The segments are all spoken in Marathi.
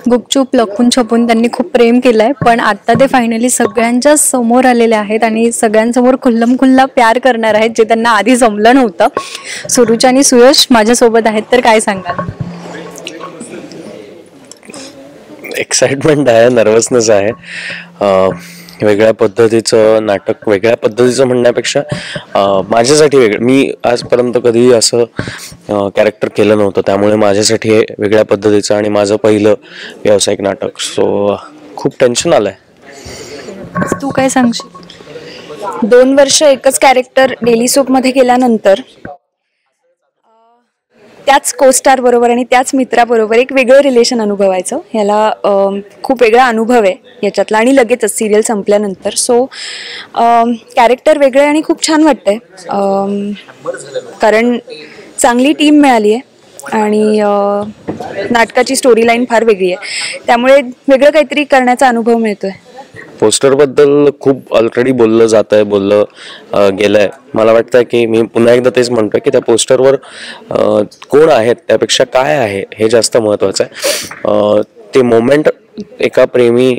गुपचूप लपून छपून त्यांनी खूप प्रेम केलंय, पण आता ते फायनली सगळ्यांच्या समोर आलेले आहेत आणि सगळ्यांसमोर खुल्लम खुल्ला प्यार करणार आहेत, जे त्यांना आधी जमलं नव्हतं. सुरुची आणि सुयश माझ्यासोबत आहेत, तर काय सांगाल? एक्साइटमेंट आहे, नर्वसनेस आहे. वेगळ्या पद्धतीचं नाटक, वेगळ्या पद्धतीचं म्हणण्यापेक्षा माझ्यासाठी वेगळं. मी आजपर्यंत कधी असं कॅरेक्टर केलं नव्हतं, त्यामुळे माझ्यासाठी हे वेगळ्या पद्धतीचं आणि माझं पहिलं व्यावसायिक नाटक. सो खूप टेन्शन आलंय. तू काय सांगशील? 2 वर्ष एकच कॅरेक्टर डेली सोपमध्ये केल्यानंतर त्याच कोस्टार बरोबर आणि त्याच मित्राबरोबर एक वेगळं रिलेशन अनुभवायचं, ह्याला खूप वेगळा अनुभव आहे याच्यातला. आणि लगेचच सिरियल संपल्यानंतर. सो कॅरेक्टर वेगळं आहे आणि खूप छान वाटतंय, कारण चांगली टीम मिळाली आहे आणि नाटकाची स्टोरी लाईन फार वेगळी आहे, त्यामुळे वेगळं काहीतरी करण्याचा अनुभव मिळतोय. पोस्टरबद्दल खूप ऑलरेडी बोललं जात आहे, बोललं गेलंय. मला वाटतं की मी पुन्हा एकदा तेच म्हणतोय की त्या पोस्टरवर कोण आहेत त्यापेक्षा काय आहे हे जास्त महत्त्वाचं आहे. ते मोमेंट एका प्रेमी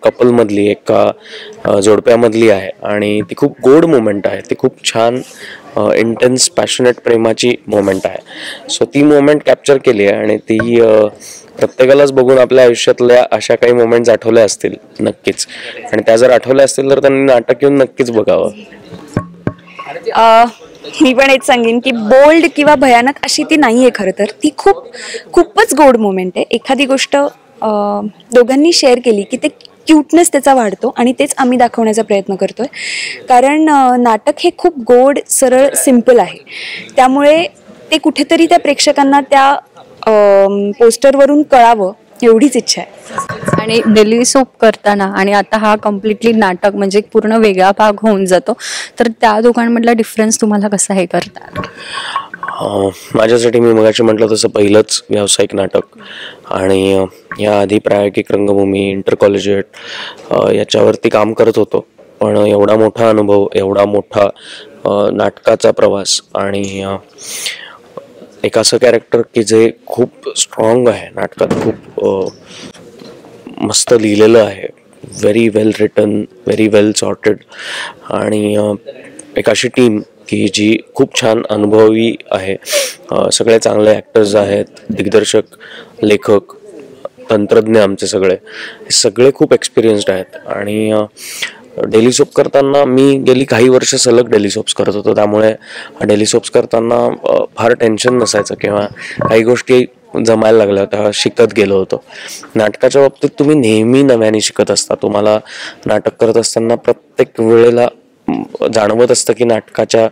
कपलमधली, एका जोडप्यामधली आहे आणि ती खूप गोड मोमेंट आहे. ती खूप छान इंटेन्स पॅशनेट प्रेमाची मोमेंट आहे. सो ती मोमेंट कॅप्चर केली आहे आणि ती प्रत्येकालाच बघून आपल्या आयुष्यातल्या अशा काही मोमेंट्स आठवल्या असतील नक्कीच, आणि त्या जर आठवल्या असतील तर त्यांनी नाटक येऊन नक्कीच बघावं. मी पण हेच सांगेन की बोल्ड किंवा भयानक अशी ती नाही आहे. खरं तर ती खूपच गोड मोमेंट आहे. एखादी गोष्ट दोघांनी शेअर केली की ते क्यूटनेस त्याचा वाढतो आणि तेच आम्ही दाखवण्याचा प्रयत्न करतोय, कारण नाटक हे खूप गोड, सरळ, सिम्पल आहे. त्यामुळे ते कुठेतरी त्या प्रेक्षकांना त्या पोस्टरवरून कळावं एवढीच इच्छा आहे. आणि डेली सोप करताना आणि आता हा कम्प्लिटली नाटक म्हणजे पूर्ण वेगळा भाग होऊन जातो, तर त्या दोघांमधला डिफरन्स तुम्हाला कसा हे करता? माझ्यासाठी मी मगाशी म्हटलं तसं पहिलंच व्यावसायिक नाटक, आणि याआधी प्रायोगिक रंगभूमी, इंटर कॉलेजिएट याच्यावरती काम करत होतो. पण एवढा मोठा अनुभव, एवढा मोठा नाटकाचा प्रवास आणि एक असं कॅरेक्टर की जे खूप स्ट्रॉंग आहे, नाटकात खूप मस्त लिहिलेलं आहे, व्हेरी वेल रिटन, व्हेरी वेल सॉर्टेड, आणि एक अशी टीम की जी खूप छान अनुभवी आहे. सगळे चांगले ॲक्टर्स आहेत, दिग्दर्शक, लेखक, तंत्रज्ञ, आमचे सगळे खूप एक्सपिरियन्स्ड आहेत. आणि डेली सोप करताना मी गेली काही वर्ष सलग डेली सोप्स करत होतो, त्यामुळे डेली सोप्स करताना फार टेन्शन नसायचं किंवा काही गोष्टी जमायला लागल्या होत्या, शिकत गेलो होतो. नाटकाच्या बाबतीत तुम्ही नेहमी नव्याने शिकत असता. तुम्हाला नाटक करत असताना प्रत्येक वेळेला जाणवत असतं की नाटकाच्या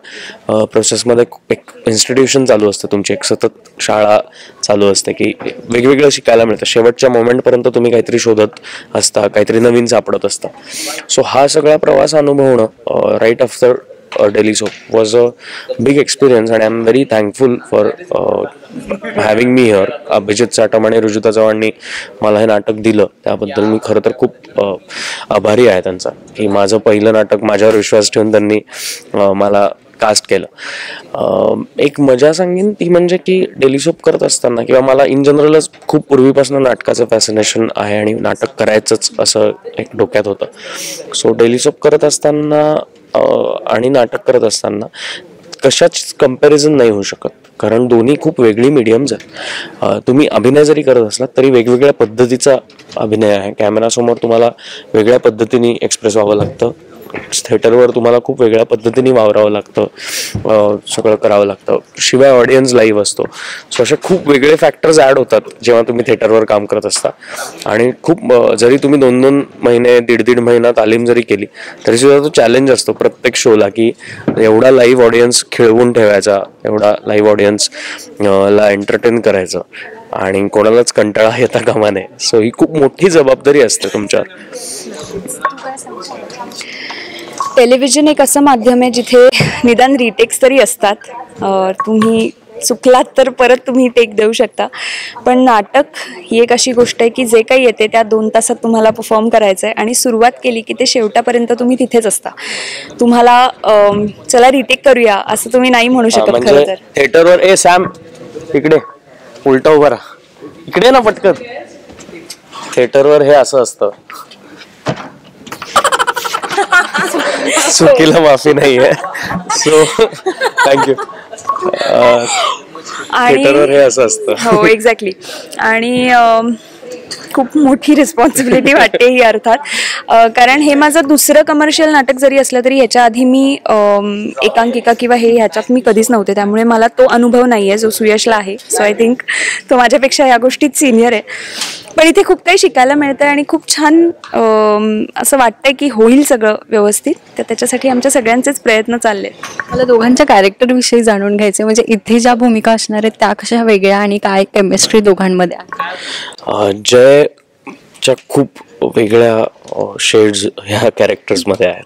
प्रोसेसमध्ये एक इन्स्टिट्यूशन चालू असतं, तुमची एक सतत शाळा चालू असते की वेगवेगळं शिकायला मिळतं. शेवटच्या मोमेंटपर्यंत तुम्ही काहीतरी शोधत असता, काहीतरी नवीन सापडत असता. सो हा सगळा प्रवास अनुभवणं right after daily soap was a big experience, आणि I am very thankful for having me here. Abhijit Satam आणि रुजुता चव्हाणनी मला हे नाटक दिलं, त्याबद्दल मी खरं तर खूप आभारी आहे त्यांचा, की माझं पहिलं नाटक माझ्यावर विश्वास ठेवून त्यांनी मला कास्ट केलं. एक मजा सांगेन ती म्हणजे की डेली सोप करत असताना, किंवा मला इन जनरलच खूप पूर्वीपासून नाटकाचं फॅसिनेशन आहे आणि नाटक करायचंच असं एक डोक्यात होतं. सो डेली सोप करत असताना आणि नाटक करत असताना कशाच कंपॅरिझन नाही होऊ शकत, कारण दोन्ही खूप वेगळी मीडियम्स आहेत. तुम्ही अभिनय जरी करत असलात तरी वेगवेगळ्या पद्धतीचा अभिनय आहे. कॅमेरासमोर तुम्हाला वेगळ्या पद्धतीने एक्सप्रेस व्हावं लागतं, थिएटरवर तुम्हाला खूप वेगळ्या पद्धतीने वावरावं लागतं, सगळं करावं लागतं, शिवाय ऑडियन्स लाईव्ह असतो. सो असे खूप वेगळे फॅक्टर्स ॲड होतात जेव्हा तुम्ही थिएटरवर काम करत असता. आणि खूप जरी तुम्ही 2-2 महिने, 1.5 महिना तालीम जरी केली तरी सुद्धा तो चॅलेंज असतो प्रत्येक शोला, की एवढा लाईव्ह ऑडियन्स खेळवून ठेवायचा, एवढा लाईव्ह ऑडियन्स ला एंटरटेन करायचं आणि कोणालाच कंटाळा येता कामा नये. सो ही खूप मोठी जबाबदारी असते तुमच्यावर. टेलिव्हिजन एक असं माध्यम आहे जिथे निदान रिटेक्स तरी असतात. तुम्ही चुकलात तर परत तुम्ही टेक देऊ शकता, पण नाटक ही एक अशी गोष्ट आहे की जे काही येते त्या 2 तासात तुम्हाला परफॉर्म करायचं आहे, आणि सुरुवात केली की ते शेवटापर्यंत तुम्ही तिथेच असता. तुम्हाला चला रिटेक करूया असं तुम्ही नाही म्हणू शकत. खरं तर थिएटरवर ए सॅम इकडे उलटा उभा राहा, इकडे ना पटकन. थिएटरवर हे असं असतं. चुकीला माफी नाहीये. So thank you. थिएटरवर हे असं असतं. हो एक्झॅक्टली. आणि खूप मोठी रिस्पॉन्सिबिलिटी वाटते ही अर्थात, कारण हे माझं दुसरं कमर्शियल नाटक जरी असलं तरी ह्याच्या आधी मी एकांकिका किंवा हे ह्याच्यात मी कधीच नव्हते, त्यामुळे मला तो अनुभव नाही आहे जो सुयशला आहे. सो आय थिंक तो माझ्यापेक्षा या गोष्टीत सिनियर आहे. पण इथे खूप काही शिकायला मिळतं आणि खूप छान असं वाटतंय की होईल सगळं व्यवस्थित. तर त्याच्यासाठी आमच्या सगळ्यांचेच प्रयत्न चालले. मला दोघांच्या कॅरेक्टरविषयी जाणून घ्यायचे, म्हणजे इथे ज्या भूमिका असणार आहेत त्या कशा वेगळ्या आणि काय केमिस्ट्री दोघांमध्ये आहे? जयच्या खूप वेगळ्या शेड्स ह्या कॅरेक्टर्समध्ये आहेत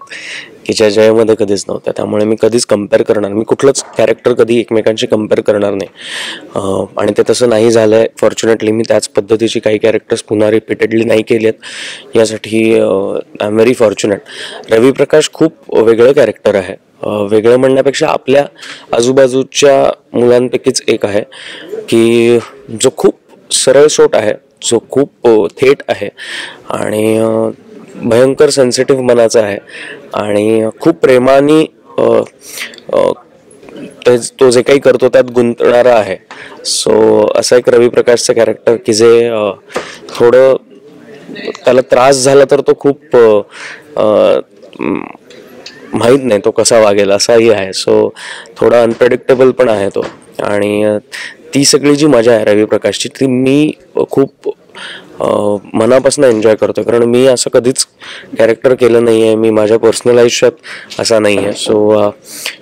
की ज्या जयमध्ये कधीच नव्हत्या. त्यामुळे मी कधीच कम्पेअर करणार, मी कुठलंच कॅरेक्टर कधी एकमेकांशी कम्पेअर करणार नाही. आणि ते तसं नाही झालं आहे. फॉर्च्युनेटली मी त्याच पद्धतीची काही कॅरेक्टर्स पुन्हा रिपीटेडली नाही केली आहेत. यासाठी आय एम व्हेरी फॉर्च्युनेट. रवी प्रकाश खूप वेगळं कॅरेक्टर आहे. वेगळं म्हणण्यापेक्षा आपल्या आजूबाजूच्या मुलांपैकीच एक आहे की जो खूप सरळसोट आहे, जो खूप थेट आहे आणि भयंकर सेन्सिटिव्ह मनाचा आहे आणि खूप प्रेमाने तो जे काही करतो त्यात गुंतणारा आहे. सो असं एक रवी प्रकाशचं कॅरेक्टर की जे थोडं त्याला त्रास झाला तर तो खूप माहीत नाही तो कसा वागेल असाही आहे. सो थोडा अनप्रेडिक्टेबल पण आहे तो. आणि ती सगळी जी मजा आहे रवी प्रकाशची ती मी खूप मनापासून एन्जॉय करतो, कारण मी असं कधीच कॅरेक्टर केलं नाही आहे. मी माझ्या पर्सनल आयुष्यात असा नाही आहे. सो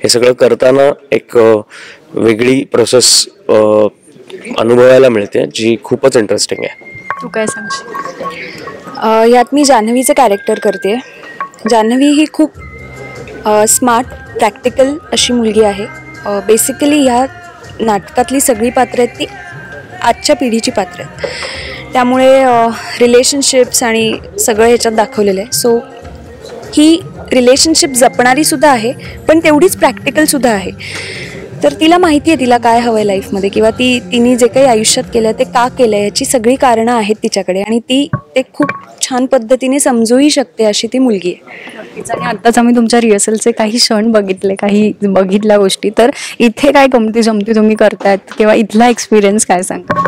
हे सगळं करताना एक वेगळी प्रोसेस अनुभवायला मिळते जी खूपच इंटरेस्टिंग आहे. तू काय सांगशील? यात मी जान्हवीचं कॅरेक्टर करते. जान्हवी ही खूप स्मार्ट प्रॅक्टिकल अशी मुलगी आहे. बेसिकली ह्या नाटकातली सगळी पात्रं आहेत ती आजच्या पिढीची पात्रं आहेत. त्यामुळे रिलेशनशिप्स आणि सगळं ह्याच्यात दाखवलेलं आहे. सो ही रिलेशनशिप जपणारीसुद्धा आहे पण तेवढीच प्रॅक्टिकलसुद्धा आहे. तर तिला माहिती आहे तिला काय हवं आहे लाईफमध्ये, किंवा तिने जे काही आयुष्यात केलं ते का केलं आहे याची सगळी कारणं आहेत तिच्याकडे आणि ती ते खूप छान पद्धतीने समजूही शकते अशी ती मुलगी आहे. आणि आत्ताच आम्ही तुमच्या रिहर्सलचे काही क्षण बघितले, काही बघितल्या गोष्टी, तर इथे काय गमती जमती तुम्ही करतायत किंवा इथला एक्सपिरियन्स काय सांगा?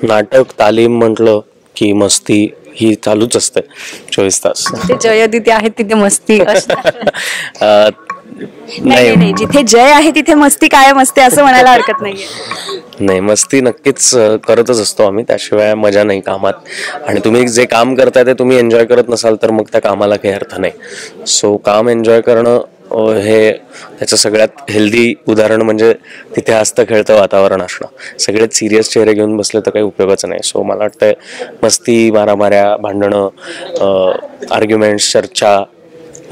नाटक तालीम म्हटलं की मस्ती ही चालूच असते 24 तास. ते जय तिथे आहेत तिथे मस्ती नाही, जिथे जय आहे तिथे मस्ती कायम असते असं म्हणायला हरकत नाहीये. नाही, मस्ती नक्कीच करतच असतो आम्ही, त्याशिवाय मजा नाही कामात. आणि तुम्ही जे काम करताय ते तुम्ही एन्जॉय करत नसाल तर मग त्या कामाला काही अर्थ नाही. सो काम एन्जॉय करणं हे त्याचं सगळ्यात हेल्दी उदाहरण म्हणजे तिथे हसतं खेळतं वातावरण असणं. सगळेच सिरियस चेहरे घेऊन बसले तर काही उपयोगाचं नाही. सो मला वाटतंय मस्ती, मारामाऱ्या, भांडणं, आर्ग्युमेंट्स, चर्चा,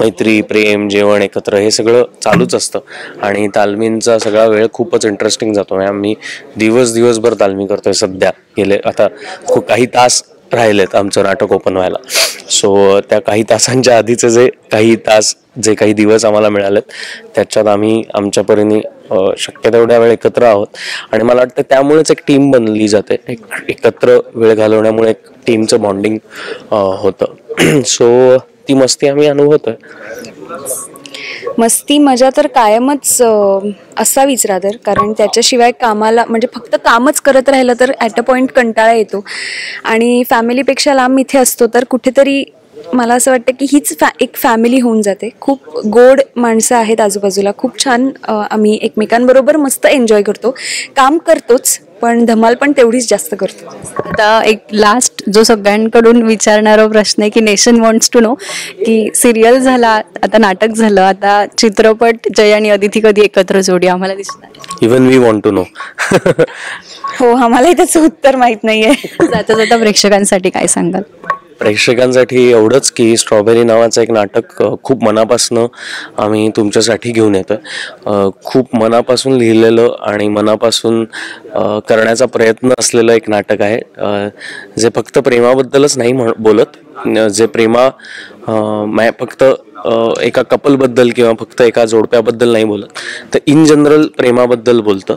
मैत्री, प्रेम, जेवण एकत्र हे सगळं चालूच असतं. आणि तालमींचा सगळा वेळ खूपच इंटरेस्टिंग जातो. आम्ही दिवसभर तालमी करतोय सध्या. गेले आता खूप काही तास राहिलेत आमचं नाटक ओपन व्हायला. सो त्या काही तासांच्या आधीचे जे काही दिवस आम्हाला मिळालेत त्याच्यात आम्ही आमच्या परीने शक्य तेवढ्या वेळ एकत्र आहोत. आणि मला वाटतं त्यामुळेच एक टीम बनली जाते. एकत्र वेळ घालवण्यामुळे एक टीमचं बॉन्डिंग होतं. सो ती मस्ती आम्ही अनुभवतोय. मस्ती मजा तर कायमच असावीच रादर, कारण त्याच्याशिवाय कामाला म्हणजे फक्त कामच करत राहिलं तर ॲट अ पॉईंट कंटाळा येतो आणि फॅमिलीपेक्षा लांब इथे असतो तर कुठेतरी मला असं वाटतं की हीच एक फॅमिली होऊन जाते. खूप गोड माणसं आहेत आजूबाजूला, खूप छान आम्ही एकमेकांबरोबर मस्त एन्जॉय करतो. काम करतोच पण धमाल पण तेवढीच जास्त करतो. आता एक लास्ट जो सगळ्यांकडून विचारणारा प्रश्न आहे की नेशन वॉन्ट्स टू नो की सिरियल झाला, आता नाटक झालं, आता चित्रपट, जय आणि अदिती कधी एकत्र जोडी आम्हाला दिसणार? Even we want to know. हो, आम्हालाही त्याचं उत्तर माहीत नाहीये. जाता जाता प्रेक्षकांसाठी काय सांगाल? प्रेक्षकांसाठी एवढंच की स्ट्रॉबेरी नावाचं एक नाटक खूप मनापासून आम्ही तुमच्यासाठी घेऊन येतोय. खूप मनापासून लिहिलेलं आणि मनापासून करण्याचा प्रयत्न असलेलं एक नाटक आहे, जे फक्त प्रेमाबद्दलच नाही बोलत, जे फक्त एका कपलबद्दल किंवा फक्त एका जोडप्याबद्दल नाही बोलत, तर इन जनरल प्रेमाबद्दल बोलतं.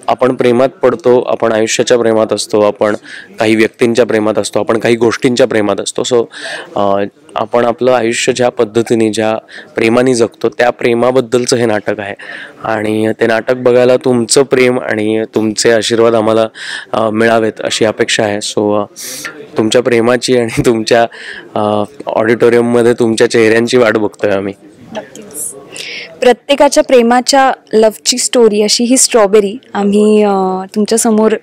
आपण प्रेमात पडतो, आपण आयुष्याच्या प्रेमात असतो, आपण काही व्यक्तींच्या प्रेमात असतो, आपण काही गोष्टींच्या प्रेमात असतो. सो आपण आपलं आयुष्य ज्या पद्धतीने ज्या प्रेमाने जगतो त्या प्रेमाबद्दलचं हे नाटक आहे. आणि ते नाटक बघायला तुमचं प्रेम आणि तुमचे आशीर्वाद आम्हाला मिळावेत अशी अपेक्षा आहे. सो तुमच्या प्रेमाची आणि तुमच्या ऑडिटोरियममध्ये तुमच्या चेहऱ्यांची वाट बघतोय आम्ही. प्रत्येकाच्या प्रेमाच्या लव्हची स्टोरी अशी ही स्ट्रॉबेरी आम्ही तुमच्या समोर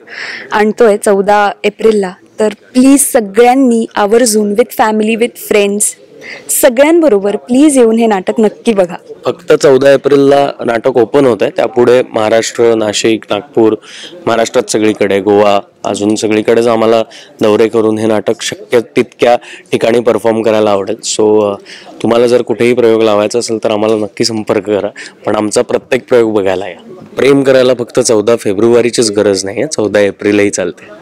आणतोय 14 एप्रिलला. तर प्लीज सगळ्यांनी आवर्जून विथ फॅमिली विथ फ्रेंड्स सगळ्यांबरोबर प्लीज येऊन हे नाटक नक्की बघा. फक्त 14 एप्रिलला नाटक ओपन होत आहे, त्यापुढे महाराष्ट्र, नाशिक, नागपूर, महाराष्ट्रात सगळीकडे, गोवा, अजून सगळीकडेच आम्हाला दौरे करून हे नाटक शक्य तितक्या ठिकाणी परफॉर्म करायला आवडेल. सो तुम्हाला जर कुठेही प्रयोग लावायचा असेल तर आम्हाला नक्की संपर्क करा, पण आमचा प्रत्येक प्रयोग बघायला या. प्रेम करायला फक्त 14 फेब्रुवारीचीच गरज नाही आहे, 14 एप्रिलही चालते.